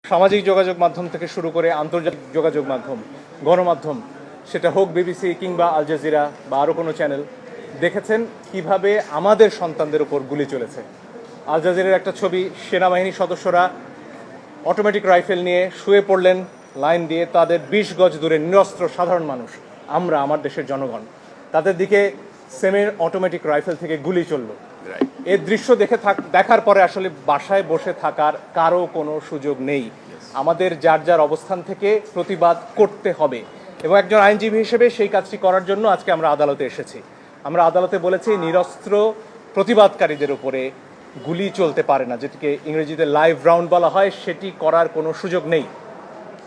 সামাজিক যোগাযোগ মাধ্যম থেকে শুরু করে আন্তর্জাতিক যোগাযোগ মাধ্যম, গণমাধ্যম, সেটা হোক বিবিসি কিংবা আল জাজিরা বা আরও কোনো চ্যানেল, দেখেছেন কিভাবে আমাদের সন্তানদের উপর গুলি চলেছে। আল জাজিরার একটা ছবি, সেনাবাহিনীর সদস্যরা অটোমেটিক রাইফেল নিয়ে শুয়ে পড়লেন লাইন দিয়ে, তাদের 20 গজ দূরে নিরস্ত্র সাধারণ মানুষ, আমরা, আমার দেশের জনগণ, তাদের দিকে সেমি অটোমেটিক রাইফেল থেকে গুলি চলল। এর দৃশ্য দেখার পরে আসলে বাসায় বসে থাকার কারো কোনো সুযোগ নেই। আমাদের যার যার অবস্থান থেকে প্রতিবাদ করতে হবে এবং একজন আইনজীবী হিসেবে সেই কাজটি করার জন্য আজকে আমরা আদালতে এসেছি। আমরা আদালতে বলেছি নিরস্ত্র প্রতিবাদকারীদের উপরে গুলি চলতে পারে না, যেটিকে ইংরেজিতে লাইভ রাউন্ড বলা হয়, সেটি করার কোনো সুযোগ নেই।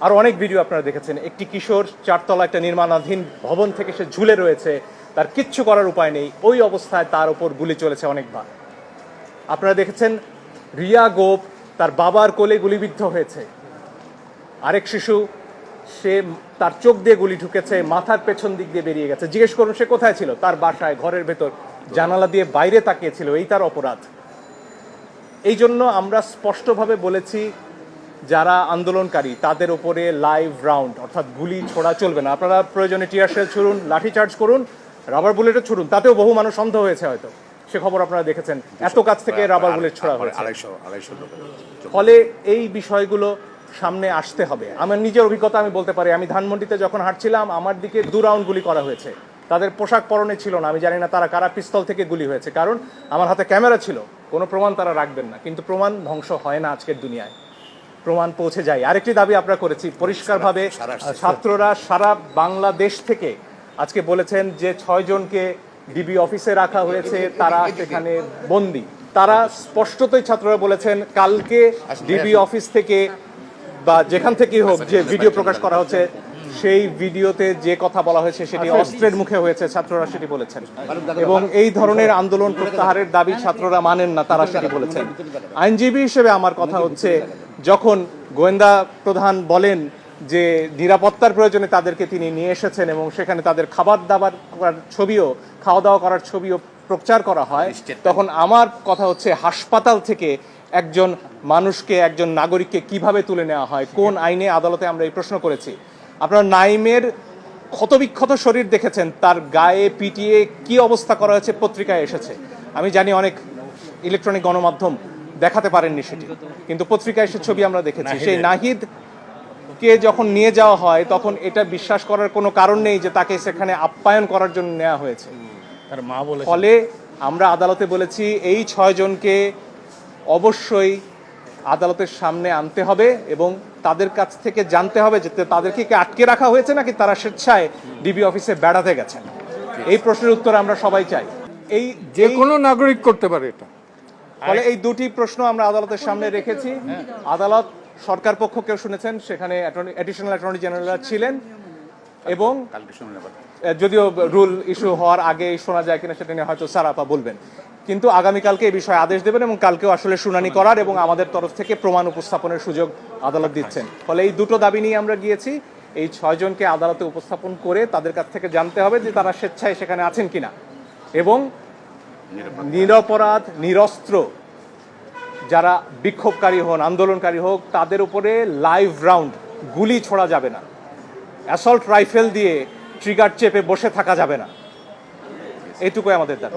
আর অনেক ভিডিও আপনারা দেখেছেন, একটি কিশোর 4 তলা একটা নির্মাণাধীন ভবন থেকে সে ঝুলে রয়েছে, তার কিচ্ছু করার উপায় নেই, ওই অবস্থায় তার উপর গুলি চলেছে অনেকবার। আপনারা দেখেছেন রিয়া গোপ তার বাবার কোলে গুলিবিদ্ধ হয়েছে, আরেক শিশু সে তার চোখ দিয়ে গুলি ঢুকেছে, মাথার পেছন দিক দিয়ে বেরিয়ে গেছে। জিজ্ঞেস করুন সে কোথায় ছিল? তার বাসায়, ঘরের ভেতর, জানালা দিয়ে বাইরে তাকিয়েছিল, এই তার অপরাধ। এই জন্য আমরা স্পষ্টভাবে বলেছি যারা আন্দোলনকারী তাদের উপরে লাইভ রাউন্ড অর্থাৎ গুলি ছোড়া চলবে না। আপনারা প্রয়োজনে টিয়ার শেল ছুড়ুন, লাঠিচার্জ করুন, রাবার বুলেটও ছুড়ুন, তাতেও বহু মানুষ অন্ধ হয়েছে হয়তো, সে খবর আপনারা দেখেছেন, এত কাছ থেকে রাবার বুলেট ছোড়া হয়েছে। ফলে এই বিষয়গুলো সামনে আসতে হবে। আমার নিজের অভিজ্ঞতা আমি বলতে পারি, আমি ধানমন্ডিতে যখন হাঁটছিলাম আমার দিকে 2 রাউন্ড গুলি করা হয়েছে। তাদের পোশাক পরনে ছিল না, আমি জানি না তারা কারা পিস্তল থেকে গুলি হয়েছে, কারণ আমার হাতে ক্যামেরা ছিল, কোনো প্রমাণ তারা রাখবেন না। কিন্তু প্রমাণ ধ্বংস হয় না আজকের দুনিয়ায়, প্রমাণ পৌঁছে যায়। আরেকটি দাবি আমরা করেছি পরিষ্কারভাবে, ছাত্ররা সারা বাংলাদেশ থেকে আজকে বলেছেন যে 6 জনকে ডিবি অফিসে রাখা হয়েছে, তারা সেখানে বন্দী। তারা স্পষ্টতই ছাত্ররা বলেছেন কালকে ডিবি অফিস থেকে বা যেখান থেকেই হোক যে ভিডিও প্রকাশ করা হচ্ছে, সেই ভিডিওতে যে কথা বলা হয়েছে সেটি অস্ত্রের মুখে হয়েছে, ছাত্ররা সেটি বলেছেন। এবং এই ধরনের আন্দোলন প্রত্যাহারের দাবি ছাত্ররা মানেন না, তারা সেটি বলেছেন। আইনজীবী হিসেবে আমার কথা হচ্ছে, যখন গোয়েন্দা প্রধান বলেন যে নিরাপত্তার প্রয়োজনে তাদেরকে তিনি নিয়ে এসেছেন এবং সেখানে তাদের খাওয়া দাওয়া করার ছবিও প্রচার করা হয়, তখন আমার কথা হচ্ছে হাসপাতাল থেকে একজন মানুষকে, একজন নাগরিককে কিভাবে তুলে নেওয়া হয়, কোন আইনে? আদালতে আমরা এই প্রশ্ন করেছি। আপনারা নাইমের ক্ষতবিক্ষত শরীর দেখেছেন, তার গায়ে পিটিয়ে কি অবস্থা করা হয়েছে পত্রিকায় এসেছে। আমি জানি অনেক ইলেকট্রনিক গণমাধ্যম দেখাতে পারেননি সেটি, কিন্তু পত্রিকায় সে ছবি আমরা দেখেছি। সেই নাহিদকে যখন নিয়ে যাওয়া হয় তখন এটা বিশ্বাস করার কোনো কারণ নেই যে তাকে সেখানে আপ্যায়ন করার জন্য নেওয়া হয়েছে। ফলে আমরা আদালতে বলেছি এই 6 জনকে অবশ্যই আদালতের সামনে আনতে হবে এবং তাদের কাছ থেকে জানতে হবে যে তাদেরকে কি আটকে রাখা হয়েছে নাকি তারা স্বেচ্ছায় ডিবি অফিসে বেড়াতে গেছেন। এই প্রশ্নের উত্তর আমরা সবাই চাই। এই যে কোনো নাগরিক করতে পারে এটা। ফলে এই দুটি প্রশ্ন আমরা আদালতের সামনে রেখেছি। আদালত সরকার পক্ষকেও শুনেছেন, সেখানে অ্যাডিশনাল অ্যাটর্নি জেনারেল ছিলেন এবং যদিও রুল ইস্যু হওয়ার আগে শোনা যায় কিনা সেটা নিয়ে হয়তো স্যার আপা বলবেন, কিন্তু আগামীকালকে এই বিষয়ে আদেশ দেবেন এবং কালকেও আসলে শুনানি করার এবং আমাদের তরফ থেকে প্রমাণ উপস্থাপনের সুযোগ আদালত দিচ্ছেন। ফলে এই দুটো দাবি নিয়ে আমরা গিয়েছি। এই 6 জনকে আদালতে উপস্থাপন করে তাদের কাছ থেকে জানতে হবে যে তারা স্বেচ্ছায় সেখানে আছেন কিনা এবং নিরপরাধ, নিরস্ত্র যারা বিক্ষোভকারী হন, আন্দোলনকারী হোক, তাদের উপরে লাইভ রাউন্ড গুলি ছোড়া যাবে না, অ্যাসল্ট রাইফেল দিয়ে ট্রিগার চেপে বসে থাকা যাবে না। এইটুকুই আমাদের দাবি।